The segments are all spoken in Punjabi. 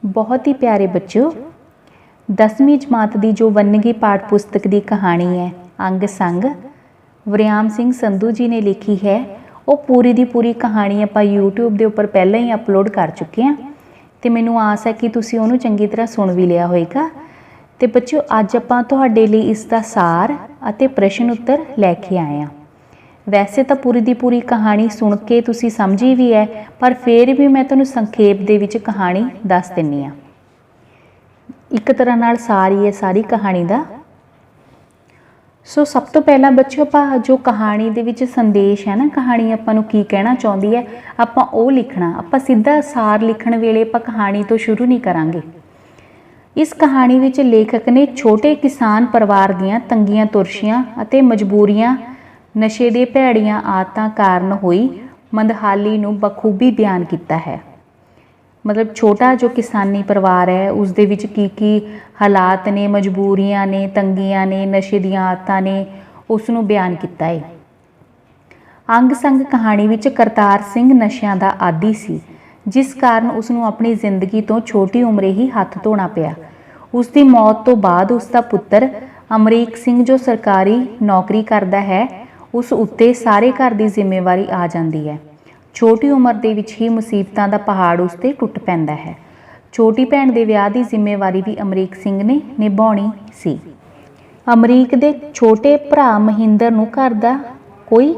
बहुत ही प्यारे बच्चों, 10वीं जमात की जो वन्नगी पाठ पुस्तक की कहानी है अंग संग वरियाम सिंह संधू जी ने लिखी है। वो पूरी की पूरी कहानी आप यूट्यूब के उपर पहले ही अपलोड कर चुके हैं तो मैनू आस है कि तुसीं उहनूं चंगी तरह सुन भी लिया होएगा। तो बच्चों अज आपां तुहाडे लई इसका सार अते प्रश्न उत्तर लैके आए हैं। वैसे तो पूरी की पूरी कहानी सुन के तुसीं समझी भी है, पर फिर भी मैं तुहानूं संखेप दे विच कहानी दस दिंदी हां। एक तरह नाल सार ही है सारी कहानी का। सो सब तो पहला बच्चों आपां जो कहानी दे विच संदेश है ना, कहानी आपां नूं की कहना चाहुंदी है आपां ओह लिखना। आपां सीधा सार लिखण वेले आपां कहानी तो शुरू नहीं करांगे। इस कहानी विच लेखक ने छोटे किसान परिवार दीआं तंगियां तुरशियां अते मजबूरियां, नशे दे भैड़ियां आदतां कारण होई मंदहाली नूं बखूबी बयान किया है। मतलब छोटा जो किसानी परिवार है उस दे विच की हालात ने, मजबूरियां ने, तंगियां ने, नशे दीआं आदतां ने, उसनूं बयान किया है। अंग संग कहानी विच करतार सिंह नशियां दा आदी सी, जिस कारण उसनूं अपनी जिंदगी तो छोटी उम्रे ही हथ धोना पिया। उसकी मौत तो बाद उसका पुत्र अमरीक सिंह जो सरकारी नौकरी करता है, उस उत्ते सारे घर की जिम्मेवारी आ जाती है। छोटी उम्र दे विच ही मुसीबतां दा पहाड़ उस ते टुट पैंदा है। छोटी भैन दे विआह की जिम्मेवारी भी अमरीक सिंह ने निभाउणी सी। अमरीक दे छोटे भरा महिंदर नूं घर दा कोई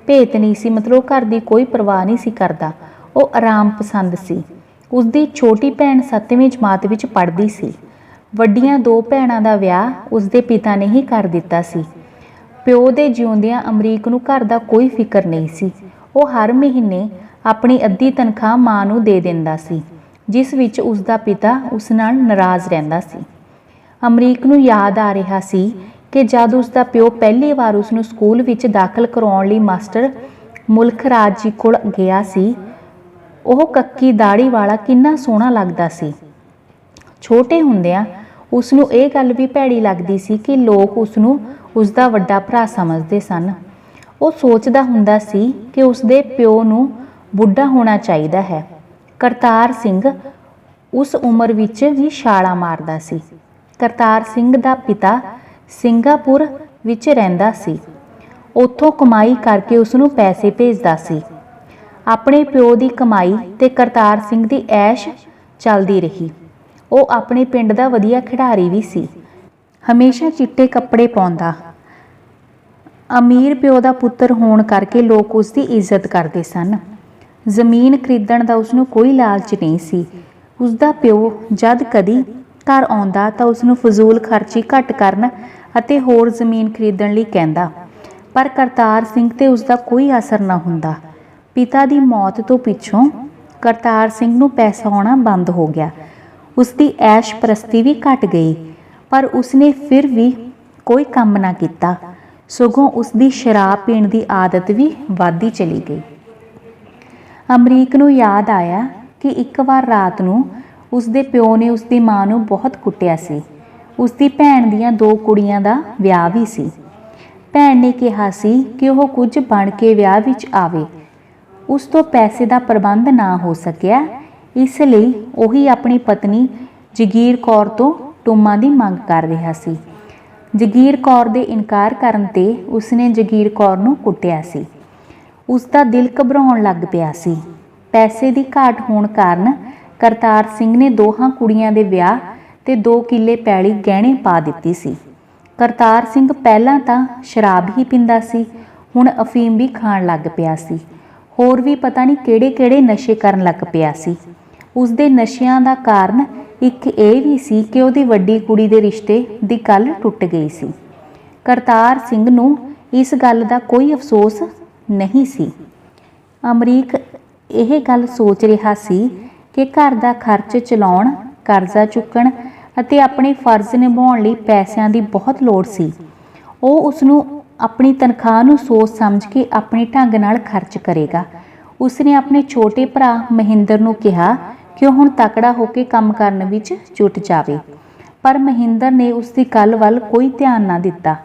भेत नहीं सी, मतलब घर की कोई परवाह नहीं सी करदा। वो आराम पसंद सी। उसकी छोटी भैन 7वीं जमात विच पढ़दी सी। वड्डियां दो भैणां दा विआह उसके पिता ने ही कर दिता सी। प्यो दे जिउंदियां अमरीक नूं घर दा कोई फिक्र नहीं सी। वो हर महीने अपनी अद्धी तनख्वाह मां नूं दे दिंदा सी, जिस विच उसका पिता उस नाल नाराज़ रहिंदा सी। अमरीक नूं याद आ रहा सी कि जद उसका प्यो पहली बार उसनूं स्कूल विच दाखल कराउण लई मास्टर मुल्ख राज जी कोल गया सी, ਉਹ ਕੱਕੀ ਦਾੜੀ वाला किन्ना सोहना लगदा सी। छोटे हुंदियां उसनूं ਇਹ गल भी भैड़ी लगदी सी कि लोग उसनूं उसका वड्डा भरा समझदे सन। ਉਹ सोचदा हुंदा सी कि उसदे प्यो नूं बुढ़ा होना चाहिदा है। करतार सिंह उस उम्र विच भी छाला मारदा सी। करतार सिंह दा पिता सिंगापुर विच रहिंदा सी। उत्थों कमाई करके उसनूं पैसे भेजदा सी। अपने प्यो की कमाई ते करतार सिंह की ऐश चलती रही। वो अपने पिंड का वधिया खिडारी भी सी, हमेशा चिट्टे कपड़े पाउंदा। अमीर प्यो का पुत्र होने करके लोग उसकी इज्जत करते सन। जमीन खरीदण का उसनूं कोई लालच नहीं सी। उसका प्यो जद कदी घर आउंदा तां उसनूं फजूल खर्ची घट करन अते होर जमीन खरीदण लई कहंदा, पर करतार सिंह ते उसका कोई असर ना हुंदा। पिता की मौत तो पिछों करतार सिंह नूं पैसा आउणा बंद हो गया। उसकी ऐश परस्ती भी घट गई, पर उसने फिर भी कोई काम ना किया, सगों उसकी शराब पीण की आदत भी वधदी चली गई। अमरीक नूं याद आया कि एक बार रात नूं उसके प्यो ने उसकी मां नूं बहुत कुटिया सी। उसकी भैन दीआं 2 कुड़ियां दा विआह भी सी। भैन ने कहा सी कि वह कुछ बण के विआह विच आवे। उस तो पैसे का प्रबंध ना हो सकिया, इसलिए वही अपनी पत्नी जगीर कौर तो टुम्मा की मंग कर रहा सी। जगीर कौर दे इनकार करन ते उसने जगीर कौर नूं कुटिया सी। उसका दिल घबराउण लग पिया सी। पैसे की घाट होने कारण करतार सिंह ने दोहां कुड़ियां दे विआह ते 2 किले पैली गहणे पा दित्ती सी। करतार सिंह पहलां तां शराब ही पींदा सी, हुण अफीम भी खाण लग पिया सी। होर भी पता नहीं किहड़े-किहड़े नशे करन लग पिया सी। उसदे नशियां दा कारण एक ये भी सी कि उहदी वड्डी कुड़ी दे रिश्ते दी गल टुट गई सी। करतार सिंह नूं इस गल दा कोई अफसोस नहीं सी। अमरीक यह गल सोच रहा सी कि घर दा खर्च चलाउण, करजा चुकण अते अपने फर्ज निभाउण लई पैसिਆਂ ਦੀ बहुत लोड़ सी। ਉਹ उसनूं अपनी तनख्वाह नूं सोच समझ के अपने ढंग नाल खर्च करेगा। उसने अपने छोटे भरा महिंदर नूं कहा कि वह हुण तकड़ा होकर काम करन विच जुट जावे, पर महिंदर ने उसकी गल वल कोई ध्यान ना दिता।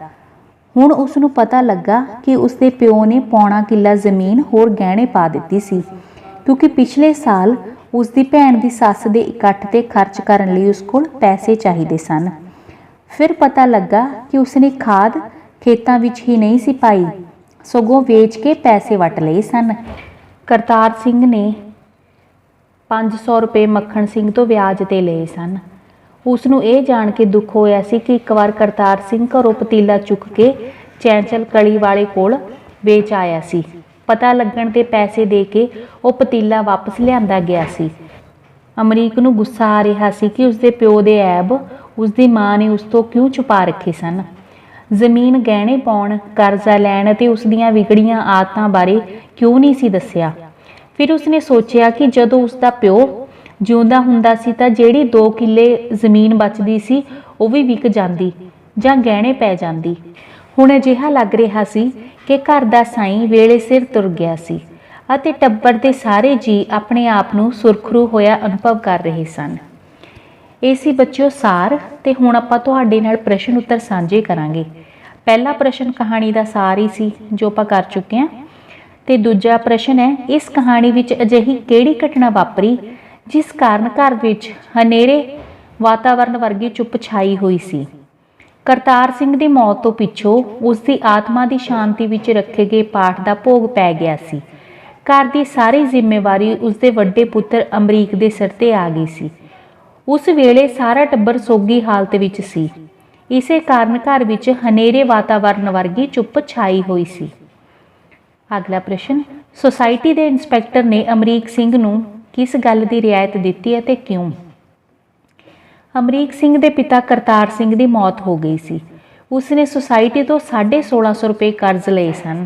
हुण उसनूं पता लगा कि उसके प्यो ने पौना किला जमीन होर गहणे पा दित्ती सी, क्योंकि पिछले साल ਉਸ ਦੀ ਭੈਣ ਦੀ ਸੱਸ ਦੇ ਇਕੱਠ ਤੇ ਖਰਚ ਕਰਨ ਲਈ ਉਸ ਕੋਲ ਪੈਸੇ ਚਾਹੀਦੇ ਸਨ। ਫਿਰ ਪਤਾ ਲੱਗਾ ਕਿ ਉਸਨੇ ਖਾਦ ਖੇਤਾਂ ਵਿੱਚ ਹੀ ਨਹੀਂ ਸੀ ਪਾਈ, ਸਗੋਂ ਵੇਚ ਕੇ ਪੈਸੇ ਵਟ ਲਏ ਸਨ। ਕਰਤਾਰ ਸਿੰਘ ਨੇ 500 ਰੁਪਏ ਮੱਖਣ ਸਿੰਘ ਤੋਂ ਵਿਆਜ ਤੇ ਲਏ ਸਨ। ਉਸ ਨੂੰ ਇਹ ਜਾਣ ਕੇ ਦੁੱਖ ਹੋਇਆ ਸੀ ਕਿ ਇੱਕ ਵਾਰ ਕਰਤਾਰ ਸਿੰਘ ਘਰੋਂ ਪਤੀਲਾ ਚੁੱਕ ਕੇ ਚੈਂਚਲ ਕਲੀ ਵਾਲੇ ਕੋਲ ਵੇਚ ਆਇਆ ਸੀ। ਪਤਾ ਲੱਗਣ ਤੇ ਪੈਸੇ ਦੇ ਕੇ ਉਹ ਪਤੀਲਾ ਵਾਪਸ ਲਿਆਂਦਾ ਗਿਆ ਸੀ। ਅਮਰੀਕ ਨੂੰ ਗੁੱਸਾ ਆ ਰਿਹਾ ਸੀ ਕਿ ਉਸਦੇ ਪਿਓ ਦੇ ਐਬ ਉਸਦੀ ਮਾਂ ਨੇ ਉਸ ਤੋਂ ਕਿਉਂ ਛੁਪਾ ਰੱਖੇ ਸਨ। ਜ਼ਮੀਨ ਗਹਿਣੇ ਪਾਉਣ, ਕਰਜ਼ਾ ਲੈਣ ਅਤੇ ਉਸ ਦੀਆਂ ਵਿਗੜੀਆਂ ਆਦਤਾਂ ਬਾਰੇ ਕਿਉਂ ਨਹੀਂ ਸੀ ਦੱਸਿਆ। ਫਿਰ ਉਸਨੇ ਸੋਚਿਆ ਕਿ ਜਦੋਂ ਉਸਦਾ ਪਿਓ ਜਿਉਂਦਾ ਹੁੰਦਾ ਸੀ ਤਾਂ ਜਿਹੜੀ 2 ਕਿੱਲੇ ਜ਼ਮੀਨ ਬਚਦੀ ਸੀ ਉਹ ਵੀ ਵਿਕ ਜਾਂਦੀ ਜਾਂ ਗਹਿਣੇ ਪੈ ਜਾਂਦੀ। ਹੁਣ ਅਜਿਹਾ ਲੱਗ ਰਿਹਾ ਸੀ ਕਿ ਘਰ ਦਾ ਸਾਈਂ ਵੇਲੇ ਸਿਰ ਤੁਰ ਗਿਆ ਸੀ ਅਤੇ ਟੱਬਰ ਦੇ ਸਾਰੇ ਜੀਅ ਆਪਣੇ ਆਪ ਨੂੰ ਸੁਰਖਰੂ ਹੋਇਆ ਅਨੁਭਵ ਕਰ ਰਹੇ ਸਨ। ਇਹ ਸੀ ਬੱਚਿਓ ਸਾਰ, ਤੇ ਹੁਣ ਆਪਾਂ ਤੁਹਾਡੇ ਨਾਲ ਪ੍ਰਸ਼ਨ ਉੱਤਰ ਸਾਂਝੇ ਕਰਾਂਗੇ। ਪਹਿਲਾ ਪ੍ਰਸ਼ਨ ਕਹਾਣੀ ਦਾ ਸਾਰ ਹੀ ਸੀ ਜੋ ਆਪਾਂ ਕਰ ਚੁੱਕੇ ਹਾਂ, ਤੇ ਦੂਜਾ ਪ੍ਰਸ਼ਨ ਹੈ, ਇਸ ਕਹਾਣੀ ਵਿੱਚ ਅਜਿਹੀ ਕਿਹੜੀ ਘਟਨਾ ਵਾਪਰੀ ਜਿਸ ਕਾਰਨ ਘਰ ਵਿੱਚ ਹਨੇਰੇ ਵਾਤਾਵਰਣ ਵਰਗੀ ਚੁੱਪ ਛਾਈ ਹੋਈ ਸੀ। ਕਰਤਾਰ ਸਿੰਘ ਦੀ ਮੌਤ ਤੋਂ ਪਿੱਛੋਂ ਉਸ ਦੀ ਆਤਮਾ ਦੀ ਸ਼ਾਂਤੀ ਵਿੱਚ ਰੱਖੇ ਗਏ ਪਾਠ ਦਾ ਭੋਗ ਪੈ ਗਿਆ ਸੀ। ਘਰ ਦੀ ਸਾਰੀ ਜ਼ਿੰਮੇਵਾਰੀ ਉਸ ਦੇ ਵੱਡੇ ਪੁੱਤਰ ਅਮਰੀਕ ਦੇ ਸਿਰ ਤੇ ਆ ਗਈ ਸੀ। ਉਸ ਵੇਲੇ ਸਾਰਾ ਟੱਬਰ ਸੋਗੀ ਹਾਲਤ ਵਿੱਚ ਸੀ। ਇਸੇ ਕਾਰਨ ਘਰ ਵਿੱਚ ਹਨੇਰੇ ਵਾਤਾਵਰਣ ਵਰਗੀ ਚੁੱਪ ਛਾਈ ਹੋਈ ਸੀ। ਅਗਲਾ ਪ੍ਰਸ਼ਨ, ਸੁਸਾਇਟੀ ਦੇ ਇੰਸਪੈਕਟਰ ਨੇ ਅਮਰੀਕ ਸਿੰਘ ਨੂੰ ਕਿਸ ਗੱਲ ਦੀ ਰਿਆਇਤ ਦਿੱਤੀ ਅਤੇ ਕਿਉਂ? ਅਮਰੀਕ ਸਿੰਘ ਦੇ ਪਿਤਾ ਕਰਤਾਰ ਸਿੰਘ ਦੀ ਮੌਤ ਹੋ ਗਈ ਸੀ। ਉਸਨੇ ਸੁਸਾਇਟੀ ਤੋਂ 1650 ਰੁਪਏ ਕਰਜ਼ ਲਏ ਸਨ,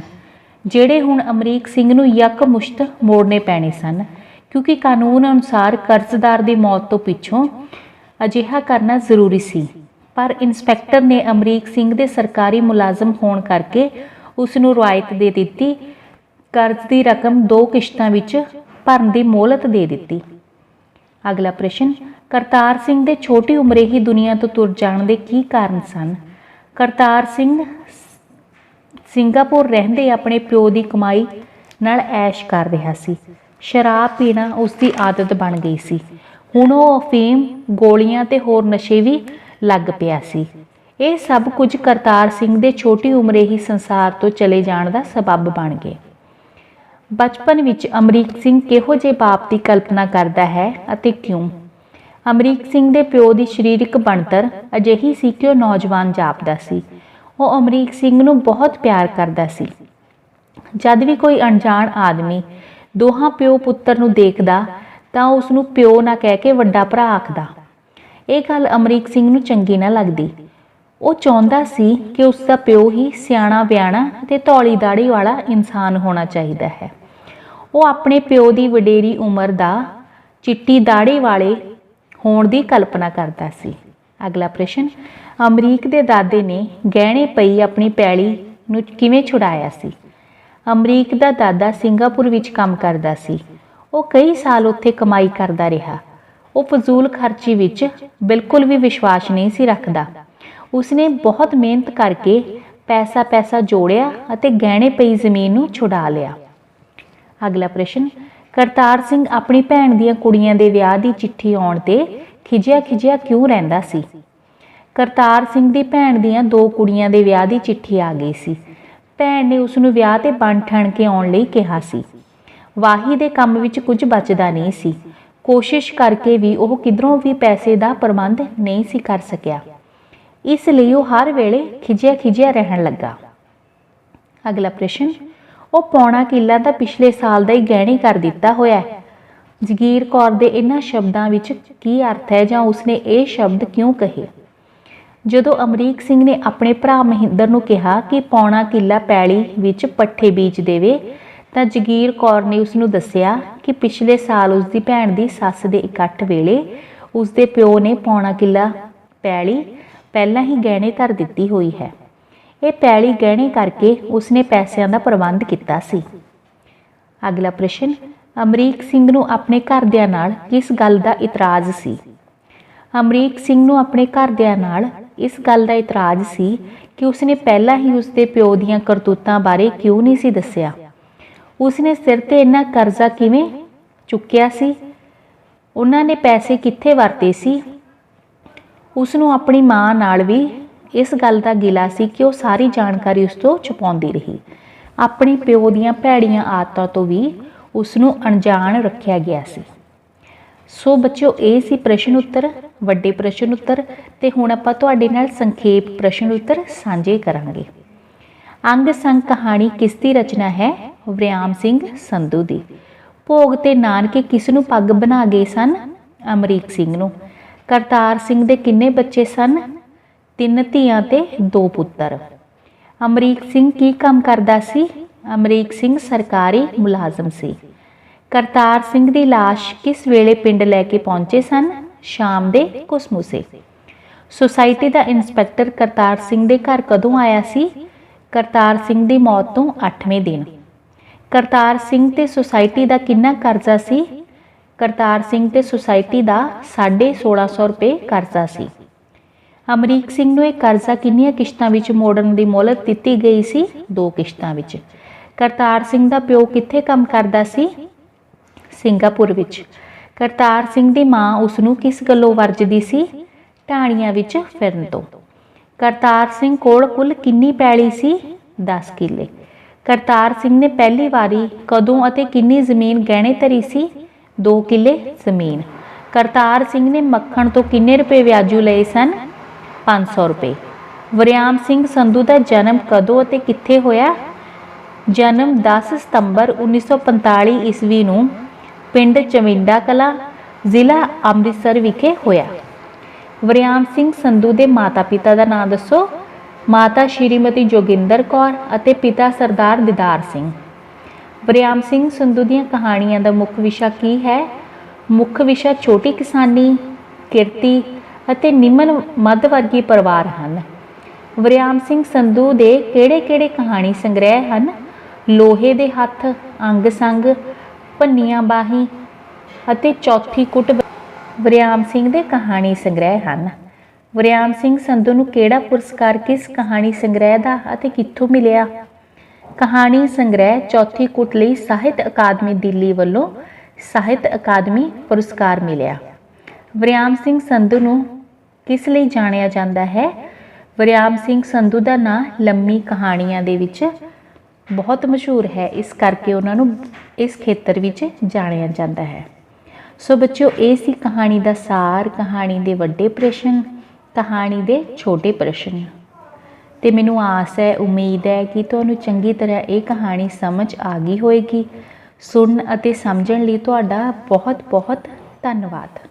ਜਿਹੜੇ ਹੁਣ ਅਮਰੀਕ ਸਿੰਘ ਨੂੰ ਯਕਮੁਸ਼ਤ ਮੋੜਨੇ ਪੈਣੇ ਸਨ, ਕਿਉਂਕਿ ਕਾਨੂੰਨ ਅਨੁਸਾਰ ਕਰਜ਼ਦਾਰ ਦੀ ਮੌਤ ਤੋਂ ਪਿੱਛੋਂ ਅਜਿਹਾ ਕਰਨਾ ਜ਼ਰੂਰੀ ਸੀ। ਪਰ ਇੰਸਪੈਕਟਰ ਨੇ ਅਮਰੀਕ ਸਿੰਘ ਦੇ ਸਰਕਾਰੀ ਮੁਲਾਜ਼ਮ ਹੋਣ ਕਰਕੇ ਉਸ ਨੂੰ ਰਿਆਇਤ ਦੇ ਦਿੱਤੀ। ਕਰਜ਼ ਦੀ ਰਕਮ 2 ਕਿਸ਼ਤਾਂ ਵਿੱਚ ਭਰਨ ਦੀ ਮੋਹਲਤ ਦੇ ਦਿੱਤੀ। ਅਗਲਾ ਪ੍ਰਸ਼ਨ, ਕਰਤਾਰ ਸਿੰਘ ਦੇ ਛੋਟੀ ਉਮਰੇ ਹੀ ਦੁਨੀਆ ਤੋਂ ਤੁਰ ਜਾਣ ਦੇ ਕੀ ਕਾਰਨ ਸਨ? ਕਰਤਾਰ ਸਿੰਘ ਸਿੰਗਾਪੁਰ ਰਹਿੰਦੇ ਆਪਣੇ ਪਿਓ ਦੀ ਕਮਾਈ ਨਾਲ ਐਸ਼ ਕਰ ਰਿਹਾ ਸੀ। ਸ਼ਰਾਬ ਪੀਣਾ ਉਸ ਦੀ ਆਦਤ ਬਣ ਗਈ ਸੀ। ਹੁਣ ਉਹ ਅਫੀਮ, ਗੋਲੀਆਂ ਤੇ ਹੋਰ ਨਸ਼ੇ ਵੀ ਲੱਗ ਪਿਆ ਸੀ। ਇਹ ਸਭ ਕੁਝ ਕਰਤਾਰ ਸਿੰਘ ਦੇ ਛੋਟੀ ਉਮਰੇ ਹੀ ਸੰਸਾਰ ਤੋਂ ਚਲੇ ਜਾਣ ਦਾ ਸਬੱਬ ਬਣ ਗਏ। ਬਚਪਨ ਵਿੱਚ ਅਮਰੀਕ ਸਿੰਘ ਕਿਹੋ ਜਿਹੇ ਬਾਪ ਦੀ ਕਲਪਨਾ ਕਰਦਾ ਹੈ ਅਤੇ ਕਿਉਂ? ਅਮਰੀਕ ਸਿੰਘ ਦੇ ਪਿਓ ਦੀ ਸਰੀਰਕ ਬਣਤਰ ਅਜਿਹੀ ਸੀ ਕਿ ਉਹ ਨੌਜਵਾਨ ਜਾਪਦਾ ਸੀ। ਉਹ ਅਮਰੀਕ ਸਿੰਘ ਨੂੰ ਬਹੁਤ ਪਿਆਰ ਕਰਦਾ ਸੀ। ਜਦ ਵੀ ਕੋਈ ਅਣਜਾਣ ਆਦਮੀ ਦੋਹਾਂ ਪਿਓ ਪੁੱਤਰ ਨੂੰ ਦੇਖਦਾ ਤਾਂ ਉਸ ਨੂੰ ਪਿਓ ਨਾ ਕਹਿ ਕੇ ਵੱਡਾ ਭਰਾ ਆਖਦਾ। ਇਹ ਗੱਲ ਅਮਰੀਕ ਸਿੰਘ ਨੂੰ ਚੰਗੀ ਨਾ ਲੱਗਦੀ। ਉਹ ਚਾਹੁੰਦਾ ਸੀ ਕਿ ਉਸ ਦਾ ਪਿਓ ਹੀ ਸਿਆਣਾ ਬਿਆਣਾ ਅਤੇ ਧੌਲੀ ਦਾੜੀ ਵਾਲਾ ਇਨਸਾਨ ਹੋਣਾ ਚਾਹੀਦਾ ਹੈ। ਉਹ ਆਪਣੇ ਪਿਓ ਦੀ ਵਡੇਰੀ ਉਮਰ ਦਾ ਚਿੱਟੀ ਦਾੜੀ ਵਾਲੇ ਹੋਣ ਦੀ ਕਲਪਨਾ ਕਰਦਾ ਸੀ। ਅਗਲਾ ਪ੍ਰਸ਼ਨ, ਅਮਰੀਕ ਦੇ ਦਾਦੇ ਨੇ ਗਹਿਣੇ ਪਈ ਆਪਣੀ ਪੈਲੀ ਨੂੰ ਕਿਵੇਂ ਛੁਡਾਇਆ ਸੀ? ਅਮਰੀਕ ਦਾ ਦਾਦਾ ਸਿੰਗਾਪੁਰ ਵਿੱਚ ਕੰਮ ਕਰਦਾ ਸੀ। ਉਹ ਕਈ ਸਾਲ ਉੱਥੇ ਕਮਾਈ ਕਰਦਾ ਰਿਹਾ। ਉਹ ਫਜ਼ੂਲ ਖਰਚੀ ਵਿੱਚ ਬਿਲਕੁਲ ਵੀ ਵਿਸ਼ਵਾਸ ਨਹੀਂ ਸੀ ਰੱਖਦਾ। ਉਸਨੇ ਬਹੁਤ ਮਿਹਨਤ ਕਰਕੇ ਪੈਸਾ ਜੋੜਿਆ ਅਤੇ ਗਹਿਣੇ ਪਈ ਜ਼ਮੀਨ ਨੂੰ ਛੁਡਾ ਲਿਆ। ਅਗਲਾ ਪ੍ਰਸ਼ਨ, ਕਰਤਾਰ ਸਿੰਘ ਆਪਣੀ ਭੈਣ ਦੀਆਂ ਕੁੜੀਆਂ ਦੇ ਵਿਆਹ ਦੀ ਚਿੱਠੀ ਆਉਣ ਤੇ ਖਿਜਿਆ ਕਿਉਂ ਰਹਿੰਦਾ ਸੀ? ਕਰਤਾਰ ਸਿੰਘ ਦੀ ਭੈਣ ਦੀਆਂ 2 ਕੁੜੀਆਂ ਦੇ ਵਿਆਹ ਦੀ ਚਿੱਠੀ ਆ ਗਈ ਸੀ। ਭੈਣ ਨੇ ਉਸ ਨੂੰ ਵਿਆਹ ਤੇ ਬਣ ਠਣ ਕੇ ਆਉਣ ਲਈ ਕਿਹਾ ਸੀ। ਵਾਹੀ ਦੇ ਕੰਮ ਵਿੱਚ ਕੁਝ ਬਚਦਾ ਨਹੀਂ ਸੀ। ਕੋਸ਼ਿਸ਼ ਕਰਕੇ ਵੀ ਉਹ ਕਿਧਰੋਂ ਵੀ ਪੈਸੇ ਦਾ ਪ੍ਰਬੰਧ ਨਹੀਂ ਸੀ ਕਰ ਸਕਿਆ। ਇਸ ਲਈ ਉਹ ਹਰ ਵੇਲੇ ਖਿਜਿਆ ਰਹਿਣ ਲੱਗਾ। ਅਗਲਾ ਪ੍ਰਸ਼ਨ, ਉਹ ਪੌਣਾ ਕਿੱਲਾ ਤਾਂ ਪਿਛਲੇ ਸਾਲ ਦਾ ਹੀ ਗਹਿਣੇ ਕਰ ਦਿੱਤਾ ਹੋਇਆ ਹੈ। ਜਗੀਰ ਕੌਰ ਦੇ ਇਹਨਾਂ ਸ਼ਬਦਾਂ ਵਿੱਚ ਕੀ ਅਰਥ ਹੈ ਜਾਂ ਉਸਨੇ ਇਹ ਸ਼ਬਦ ਕਿਉਂ ਕਹੇ? ਜਦੋਂ ਅਮਰੀਕ ਸਿੰਘ ਨੇ ਆਪਣੇ ਭਰਾ ਮਹਿੰਦਰ ਨੂੰ ਕਿਹਾ ਕਿ ਪੌਣਾ ਕਿੱਲਾ ਪੈਲੀ ਵਿੱਚ ਪੱਠੇ ਬੀਜ ਦੇਵੇ ਤਾਂ ਜਗੀਰ ਕੌਰ ਨੇ ਉਸ ਨੂੰ ਦੱਸਿਆ ਕਿ ਪਿਛਲੇ ਸਾਲ ਉਸ ਦੀ ਭੈਣ ਦੀ ਸੱਸ ਦੇ ਇਕੱਠ ਵੇਲੇ ਉਸ ਦੇ ਪਿਓ ਨੇ ਪੌਣਾ ਕਿੱਲਾ ਪੈਲੀ ਪਹਿਲਾਂ ਹੀ ਗਹਿਣੇ ਧਰ ਦਿੱਤੀ ਹੋਈ ਹੈ। ਇਹ ਪੈਲੀ ਗਹਿਣੇ ਕਰਕੇ ਉਸਨੇ ਪੈਸਿਆਂ ਦਾ ਪ੍ਰਬੰਧ ਕੀਤਾ ਸੀ। ਅਗਲਾ ਪ੍ਰਸ਼ਨ, ਅਮਰੀਕ ਸਿੰਘ ਨੂੰ ਆਪਣੇ ਘਰਦਿਆਂ ਨਾਲ ਕਿਸ ਗੱਲ ਦਾ ਇਤਰਾਜ਼ ਸੀ? ਅਮਰੀਕ ਸਿੰਘ ਨੂੰ ਆਪਣੇ ਘਰਦਿਆਂ ਨਾਲ ਇਸ ਗੱਲ ਦਾ ਇਤਰਾਜ਼ ਸੀ ਕਿ ਉਸਨੇ ਪਹਿਲਾਂ ਹੀ ਉਸਦੇ ਪਿਓ ਦੀਆਂ ਕਰਤੂਤਾਂ ਬਾਰੇ ਕਿਉਂ ਨਹੀਂ ਸੀ ਦੱਸਿਆ। ਉਸਨੇ ਸਿਰ ਤੇ ਇੰਨਾ ਕਰਜ਼ਾ ਕਿਵੇਂ ਚੁੱਕਿਆ ਸੀ? ਉਹਨਾਂ ਨੇ ਪੈਸੇ ਕਿੱਥੇ ਵਰਤੇ ਸੀ। ਉਸ ਨੂੰ ਆਪਣੀ ਮਾਂ ਨਾਲ ਵੀ ਇਸ ਗੱਲ ਦਾ ਗਿਲਾ ਸੀ ਕਿ ਉਹ ਸਾਰੀ ਜਾਣਕਾਰੀ ਉਸ ਤੋਂ ਛੁਪਾਉਂਦੀ ਰਹੀ। ਆਪਣੇ ਪਿਓ ਦੀਆਂ ਭੈੜੀਆਂ ਆਦਤਾਂ ਤੋਂ ਵੀ ਉਸ ਨੂੰ ਅਣਜਾਣ ਰੱਖਿਆ ਗਿਆ ਸੀ। ਸੋ ਬੱਚਿਓ, ਇਹ ਸੀ ਪ੍ਰਸ਼ਨ ਉੱਤਰ, ਵੱਡੇ ਪ੍ਰਸ਼ਨ ਉੱਤਰ। ਤੇ ਹੁਣ ਆਪਾਂ ਤੁਹਾਡੇ ਨਾਲ ਸੰਖੇਪ ਪ੍ਰਸ਼ਨ ਉੱਤਰ ਸਾਂਝੇ ਕਰਾਂਗੇ। ਅੰਗ ਸੰਗ ਕਹਾਣੀ ਕਿਸ ਦੀ ਰਚਨਾ ਹੈ? ਵਰਿਆਮ ਸਿੰਘ ਸੰਧੂ ਦੀ। ਭੋਗ ਤੇ ਨਾਨਕੇ ਕਿਸ ਨੂੰ ਪੱਗ ਬਣਾ ਗਏ ਸਨ? ਅਮਰੀਕ ਸਿੰਘ ਨੂੰ। ਕਰਤਾਰ ਸਿੰਘ ਦੇ ਕਿੰਨੇ ਬੱਚੇ ਸਨ? 3 ਧੀਆਂ ਤੇ 2 ਪੁੱਤਰ। ਅਮਰੀਕ ਸਿੰਘ ਕੀ ਕੰਮ ਕਰਦਾ ਸੀ? ਅਮਰੀਕ ਸਿੰਘ ਸਰਕਾਰੀ ਮੁਲਾਜ਼ਮ ਸੀ। ਕਰਤਾਰ ਸਿੰਘ ਦੀ ਲਾਸ਼ ਕਿਸ ਵੇਲੇ ਪਿੰਡ ਲੈ ਕੇ ਪਹੁੰਚੇ ਸਨ? ਸ਼ਾਮ ਦੇ ਕੁਸਮੁਸੇ। ਸੁਸਾਇਟੀ ਦਾ ਇੰਸਪੈਕਟਰ ਕਰਤਾਰ ਸਿੰਘ ਦੇ ਘਰ ਕਦੋਂ ਆਇਆ ਸੀ? ਕਰਤਾਰ ਸਿੰਘ ਦੀ ਮੌਤ ਤੋਂ 8ਵੇਂ ਦਿਨ। ਕਰਤਾਰ ਸਿੰਘ ਤੇ ਸੁਸਾਇਟੀ ਦਾ ਕਿੰਨਾ ਕਰਜ਼ਾ ਸੀ? ਕਰਤਾਰ ਸਿੰਘ ਤੇ ਸੁਸਾਇਟੀ ਦਾ 1650 ਰੁਪਏ ਕਰਜ਼ਾ ਸੀ। ਅਮਰੀਕ ਸਿੰਘ ਨੂੰ ਇਹ ਕਰਜ਼ਾ ਕਿੰਨੀਆਂ ਕਿਸ਼ਤਾਂ ਵਿੱਚ ਮੋੜਨ ਦੀ ਮੋਹਲਤ ਦਿੱਤੀ ਗਈ ਸੀ? 2 ਕਿਸ਼ਤਾਂ ਵਿੱਚ। ਕਰਤਾਰ ਸਿੰਘ ਦਾ ਪਿਓ ਕਿੱਥੇ ਕੰਮ ਕਰਦਾ ਸੀ? ਸਿੰਗਾਪੁਰ ਵਿੱਚ। ਕਰਤਾਰ ਸਿੰਘ ਦੀ ਮਾਂ ਉਸ ਨੂੰ ਕਿਸ ਗੱਲੋਂ ਵਰਜਦੀ ਸੀ? ਢਾਣੀਆਂ ਵਿੱਚ ਫਿਰਨ ਤੋਂ। ਕਰਤਾਰ ਸਿੰਘ ਕੋਲ ਕੁੱਲ ਕਿੰਨੀ ਪੈਲੀ ਸੀ? 10 ਕਿੱਲੇ। ਕਰਤਾਰ ਸਿੰਘ ਨੇ ਪਹਿਲੀ ਵਾਰੀ ਕਦੋਂ ਅਤੇ ਕਿੰਨੀ ਜ਼ਮੀਨ ਗਹਿਣੇ ਧਰੀ ਸੀ? 2 ਕਿੱਲੇ ਜ਼ਮੀਨ। ਕਰਤਾਰ ਸਿੰਘ ਨੇ ਮੱਖਣ ਤੋਂ ਕਿੰਨੇ ਰੁਪਏ ਵਿਆਜੂ ਲਏ ਸਨ? 500 ਰੁਪਏ। ਵਰਿਆਮ ਸਿੰਘ ਸੰਧੂ ਦਾ ਜਨਮ ਕਦੋਂ ਅਤੇ ਕਿੱਥੇ ਹੋਇਆ? ਜਨਮ 10 ਸਤੰਬਰ 1945 ਈਸਵੀ ਨੂੰ ਪਿੰਡ ਚਵਿੰਡਾ ਕਲਾਂ, ਜ਼ਿਲ੍ਹਾ ਅੰਮ੍ਰਿਤਸਰ ਵਿਖੇ ਹੋਇਆ। ਵਰਿਆਮ ਸਿੰਘ ਸੰਧੂ ਦੇ ਮਾਤਾ ਪਿਤਾ ਦਾ ਨਾਮ ਦੱਸੋ? ਮਾਤਾ ਸ਼੍ਰੀਮਤੀ ਜੋਗਿੰਦਰ ਕੌਰ ਅਤੇ ਪਿਤਾ ਸਰਦਾਰ ਦੀਦਾਰ ਸਿੰਘ। ਵਰਿਆਮ ਸਿੰਘ ਸੰਧੂ ਦੀਆਂ ਕਹਾਣੀਆਂ ਦਾ ਮੁੱਖ ਵਿਸ਼ਾ ਕੀ ਹੈ? ਮੁੱਖ ਵਿਸ਼ਾ ਛੋਟੀ ਕਿਸਾਨੀ, ਕਿਰਤੀ ਅਤੇ ਨਿਮਨ ਮੱਧ ਵਰਗੀ ਪਰਿਵਾਰ ਹਨ। ਵਰਿਆਮ ਸਿੰਘ ਸੰਧੂ ਦੇ ਕਿਹੜੇ-ਕਿਹੜੇ ਕਹਾਣੀ ਸੰਗ੍ਰਹਿ ਹਨ? ਲੋਹੇ ਦੇ ਹੱਥ, ਅੰਗ ਸੰਗ, ਭੰਨੀਆਂ ਬਾਹੀਂ ਅਤੇ ਚੌਥੀ ਕੁੱਟ ਵਰਿਆਮ ਸਿੰਘ ਦੇ ਕਹਾਣੀ ਸੰਗ੍ਰਹਿ ਹਨ। ਵਰਿਆਮ ਸਿੰਘ ਸੰਧੂ ਨੂੰ ਕਿਹੜਾ ਪੁਰਸਕਾਰ ਕਿਸ ਕਹਾਣੀ ਸੰਗ੍ਰਹਿ ਦਾ ਅਤੇ ਕਿੱਥੋਂ ਮਿਲਿਆ? ਕਹਾਣੀ ਸੰਗ੍ਰਹਿ ਚੌਥੀ ਕੁੱਟ ਲਈ ਸਾਹਿਤ ਅਕਾਦਮੀ ਦਿੱਲੀ ਵੱਲੋਂ ਸਾਹਿਤ ਅਕਾਦਮੀ ਪੁਰਸਕਾਰ ਮਿਲਿਆ। ਵਰਿਆਮ ਸਿੰਘ ਸੰਧੂ ਨੂੰ ਕਿਸ ਲਈ ਜਾਣਿਆ ਜਾਂਦਾ ਹੈ? ਵਰਿਆਮ ਸਿੰਘ ਸੰਧੂ ਦਾ ਨਾਂ ਲੰਮੀ ਕਹਾਣੀਆਂ ਦੇ ਵਿੱਚ ਬਹੁਤ ਮਸ਼ਹੂਰ ਹੈ, ਇਸ ਕਰਕੇ ਉਹਨਾਂ ਨੂੰ ਇਸ ਖੇਤਰ ਵਿੱਚ ਜਾਣਿਆ ਜਾਂਦਾ ਹੈ। ਸੋ ਬੱਚਿਓ, ਇਹ ਸੀ ਕਹਾਣੀ ਦਾ ਸਾਰ, ਕਹਾਣੀ ਦੇ ਵੱਡੇ ਪ੍ਰਸ਼ਨ, ਕਹਾਣੀ ਦੇ ਛੋਟੇ ਪ੍ਰਸ਼ਨ। ਤੇ ਮੈਨੂੰ ਆਸ ਹੈ, ਉਮੀਦ ਹੈ ਕਿ ਤੁਹਾਨੂੰ ਚੰਗੀ ਤਰ੍ਹਾਂ ਇਹ ਕਹਾਣੀ ਸਮਝ ਆ ਗਈ ਹੋਏਗੀ। ਸੁਣਨ ਅਤੇ ਸਮਝਣ ਲਈ ਤੁਹਾਡਾ ਬਹੁਤ ਬਹੁਤ ਧੰਨਵਾਦ।